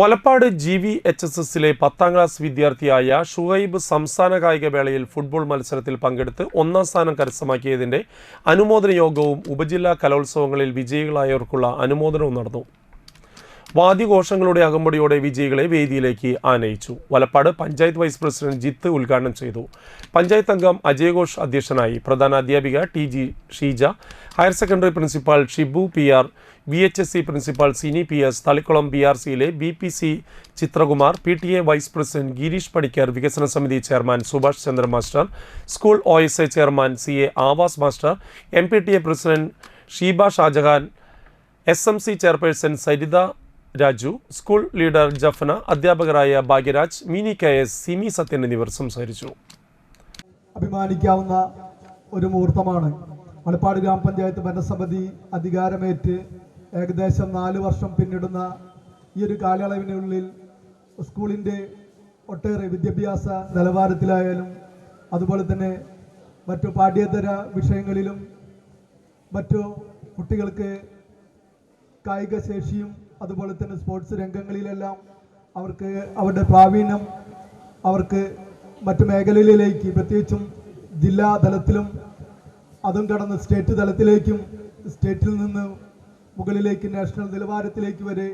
Valappad GVHSSലെ 10ാം class വിദ്യാർത്ഥിയായ ഷുഹൈബ് സംസ്ഥാന കായികമേളയിൽ football മത്സരത്തിൽ പങ്കെടുത്ത് ഒന്നാം സ്ഥാനം കരസ്ഥമാക്കിയതിന്റെ അനുമോദന യോഗവും ഉപജില്ലാ കലോത്സവങ്ങളിൽ വിജയികളായവർക്കുള്ള അനുമോദനവും നടന്നു. വാദ്യഘോഷങ്ങളുടെ അകമ്പടിയോടെ വിജയികളെ വേദിയിലേക്ക് ആനയിച്ചു. വലപ്പാട് പഞ്ചായത്ത് വൈസ് പ്രസിഡന്റ് ജിത്ത് ഉദ്ഘാടനം ചെയ്തു. പഞ്ചായത്ത് അംഗം അജയ് ഘോഷ് അധ്യക്ഷനായി. പ്രധാന അധ്യാപിക TG Sheeja, higher secondary principal Shibu PR, VHSC principal Sini PS, Thalikkulam BRCയിലെ BPC Chithrakumar, PTA vice president Girish Padikkar, വികസന സമിതി chairman Subhash Chandra master, school OSA chairman CA Avas master, MPTA president Sheeba Shajahan, SMC chairperson Saritha Raju, school leader Jafna, അധ്യാപകരായ ഭാഗ്യരാജ്, മിനി KS, സിമി സത്യൻ എന്നിവർ സംസാരിച്ചു. അഭിമാനിക്കാവുന്ന ഒരു മുഹൂർത്തമാണ്. വലപ്പാട് ഗ്രാമപഞ്ചായത്ത് ഭരണസമിതി അധികാരമേറ്റ് ഏകദേശം 4 വർഷം പിന്നിടുന്ന ഈ ഒരു കാലയളവിനുള്ളിൽ സ്കൂളിൻ്റെ ഒട്ടേറെ വിദ്യാഭ്യാസ നിലവാരത്തിലായാലും അതുപോലെ തന്നെ മറ്റു പാഠ്യേതര വിഷയങ്ങളിലും മറ്റു കുട്ടികൾക്ക് കായിക ശേഷിയും അതുപോലെ തന്നെ സ്പോർട്സ് രംഗങ്ങളിലെല്ലാം അവർക്ക് അവരുടെ പ്രാവീണ്യം അവർക്ക് മറ്റു മേഖലയിലേക്ക് പ്രത്യേകിച്ചും ജില്ലാ തലത്തിലും അതും കടന്ന് സ്റ്റേറ്റ് തലത്തിലേക്കും സ്റ്റേറ്റിൽ നിന്ന് മുകളിലേക്ക് നാഷണൽ നിലവാരത്തിലേക്ക് വരെ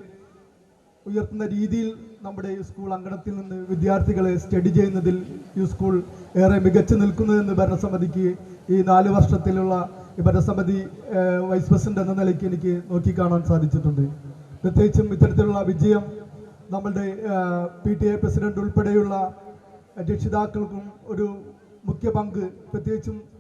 ഉയർത്തുന്ന രീതിയിൽ നമ്മുടെ ഈ സ്കൂൾ അങ്കണത്തിൽ നിന്ന് വിദ്യാർത്ഥികളെ സ്റ്റഡി ചെയ്യുന്നതിൽ ഈ സ്കൂൾ ഏറെ മികച്ചു നിൽക്കുന്നതെന്ന് ഭരണസമിതിക്ക് ഈ 4 വർഷത്തിലുള്ള ഈ ഭരണസമിതി വൈസ് പ്രസിഡന്റ് എന്ന നിലയ്ക്ക് എനിക്ക് നോക്കിക്കാണാൻ സാധിച്ചിട്ടുണ്ട്. പ്രത്യേകിച്ചും ഇത്തരത്തിലുള്ള വിജയം നമ്മളുടെ PTA പ്രസിഡന്റ് ഉൾപ്പെടെയുള്ള രക്ഷിതാക്കൾക്കും ഒരു മുഖ്യ പങ്ക് പ്രത്യേകിച്ചും